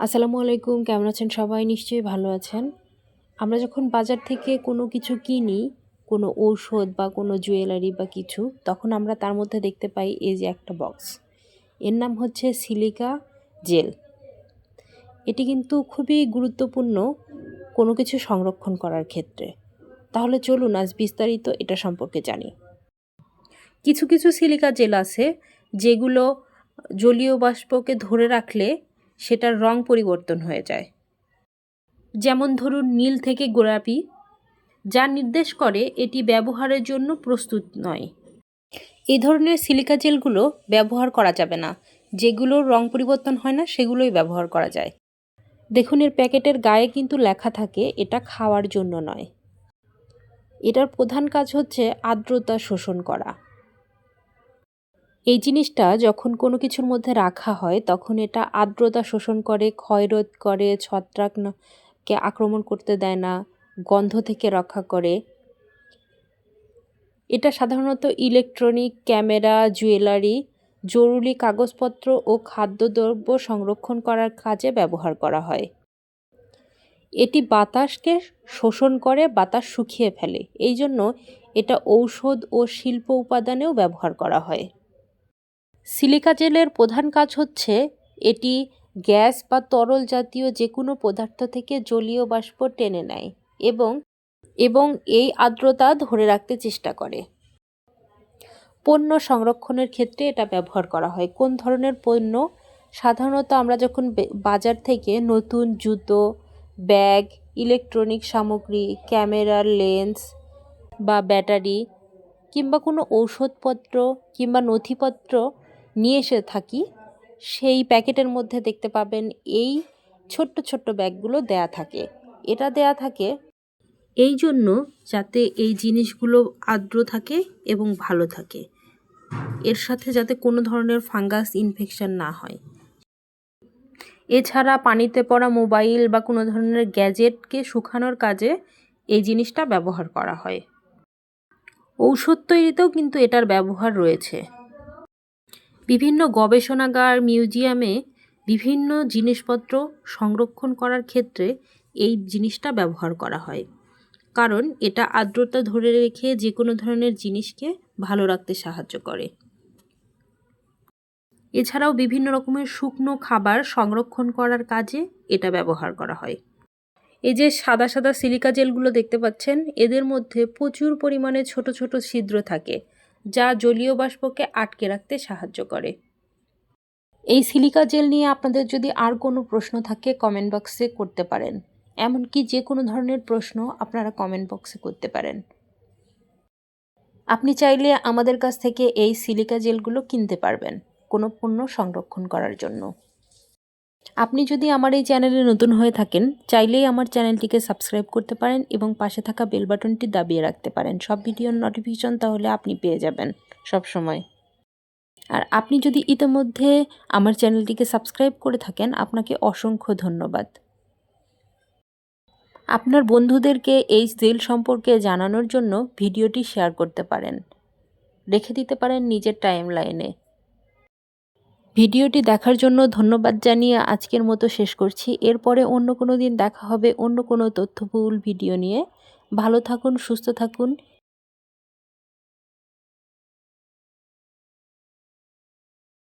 আসসালামু আলাইকুম, কেমন আছেন সবাই? নিশ্চয়ই ভালো আছেন। আমরা যখন বাজার থেকে কোনো কিছু কিনি, কোনো ঔষধ বা কোনো জুয়েলারি বা কিছু, তখন আমরা তার মধ্যে দেখতে পাই এই যে একটা বক্স। এর নাম হচ্ছে সিলিকা জেল। এটি কিন্তু খুবই গুরুত্বপূর্ণ কোনো কিছু সংরক্ষণ করার ক্ষেত্রে। তাহলে চলুন আজ বিস্তারিত এটা সম্পর্কে জানি। কিছু কিছু সিলিকা জেল আছে যেগুলো জলীয় বাষ্পকে ধরে রাখলে সেটার রং পরিবর্তন হয়ে যায়। যেমন ধরুন নীল থেকে গোলাপি, যা নির্দেশ করে এটি ব্যবহারের জন্য প্রস্তুত নয়। এই ধরনের সিলিকা জেলগুলো ব্যবহার করা যাবে না। যেগুলোর রং পরিবর্তন হয় না সেগুলোই ব্যবহার করা যায়। দেখুন এর প্যাকেটের গায়ে কিন্তু লেখা থাকে এটা খাওয়ার জন্য নয়। এটার প্রধান কাজ হচ্ছে আর্দ্রতা শোষণ করা। এই জিনিসটা যখন কোনো কিছুর মধ্যে রাখা হয় তখন এটা আর্দ্রতা শোষণ করে, ক্ষয়রোধ করে, ছত্রাককে আক্রমণ করতে দেয় না, গন্ধ থেকে রক্ষা করে। এটা সাধারণত ইলেকট্রনিক, ক্যামেরা, জুয়েলারি, জরুরি কাগজপত্র ও খাদ্যদ্রব্য সংরক্ষণ করার কাজে ব্যবহার করা হয়। এটি বাতাসকে শোষণ করে, বাতাস শুকিয়ে ফেলে। এই জন্য এটা ঔষধ ও শিল্প উপাদানেও ব্যবহার করা হয়। সিলিকা জেলের প্রধান কাজ হচ্ছে এটি গ্যাস বা তরল জাতীয় যে কোনো পদার্থ থেকে জলীয় বাষ্প টেনে নেয় এবং এই আর্দ্রতা ধরে রাখতে চেষ্টা করে। পণ্য সংরক্ষণের ক্ষেত্রে এটা ব্যবহার করা হয়। কোন ধরনের পণ্য? সাধারণত আমরা যখন বাজার থেকে নতুন জুতো, ব্যাগ, ইলেকট্রনিক সামগ্রী, ক্যামেরার লেন্স বা ব্যাটারি কিংবা কোনো ঔষধপত্র কিংবা নথিপত্র নিয়ে এসে থাকি, সেই প্যাকেটের মধ্যে দেখতে পাবেন এই ছোট্ট ছোট্ট ব্যাগগুলো দেয়া থাকে। এটা দেয়া থাকে এই জন্য যাতে এই জিনিসগুলো আর্দ্র থাকে এবং ভালো থাকে, এর সাথে যাতে কোনো ধরনের ফাঙ্গাস ইনফেকশন না হয়। এছাড়া পানিতে পড়া মোবাইল বা কোনো ধরনের গ্যাজেটকে শুকানোর কাজে এই জিনিসটা ব্যবহার করা হয়। ঔষধ তৈরিতেও কিন্তু এটার ব্যবহার রয়েছে। বিভিন্ন গবেষণাগার, মিউজিয়ামে বিভিন্ন জিনিসপত্র সংরক্ষণ করার ক্ষেত্রে এই জিনিসটা ব্যবহার করা হয়, কারণ এটা আর্দ্রতা ধরে রেখে যে কোনো ধরনের জিনিসকে ভালো রাখতে সাহায্য করে। এছাড়াও বিভিন্ন রকমের শুকনো খাবার সংরক্ষণ করার কাজে এটা ব্যবহার করা হয়। এই যে সাদা সাদা সিলিকা জেলগুলো দেখতে পাচ্ছেন, এদের মধ্যে প্রচুর পরিমাণে ছোট ছোট ছিদ্র থাকে যা জলীয় বাষ্পকে আটকে রাখতে সাহায্য করে। এই সিলিকা জেল নিয়ে আপনাদের যদি আর কোনো প্রশ্ন থাকে কমেন্ট বক্সে করতে পারেন। এমনকি যে কোনো ধরনের প্রশ্ন আপনারা কমেন্ট বক্সে করতে পারেন। আপনি চাইলে আমাদের কাছ থেকে এই সিলিকা জেলগুলো কিনতে পারবেন কোনো পণ্য সংরক্ষণ করার জন্য। আপনি যদি আমার এই চ্যানেলে নতুন হয়ে থাকেন, চাইলেই আমার চ্যানেলটিকে সাবস্ক্রাইব করতে পারেন এবং পাশে থাকা বেল বাটনটি দাবিয়ে রাখতে পারেন। সব ভিডিওর নোটিফিকেশন তাহলে আপনি পেয়ে যাবেন সব সময়। আর আপনি যদি ইতিমধ্যে আমার চ্যানেলটিকে সাবস্ক্রাইব করে থাকেন, আপনাকে অসংখ্য ধন্যবাদ। আপনার বন্ধুদেরকে এই জেল সম্পর্কে জানানোর জন্য ভিডিওটি শেয়ার করতে পারেন, রেখে দিতে পারেন নিজের টাইমলাইনে। ভিডিওটি দেখার জন্য ধন্যবাদ জানিয়ে আজকের মতো শেষ করছি। এরপরে অন্য কোনো দিন দেখা হবে অন্য কোনো তথ্যবহুল ভিডিও নিয়ে। ভালো থাকুন, সুস্থ থাকুন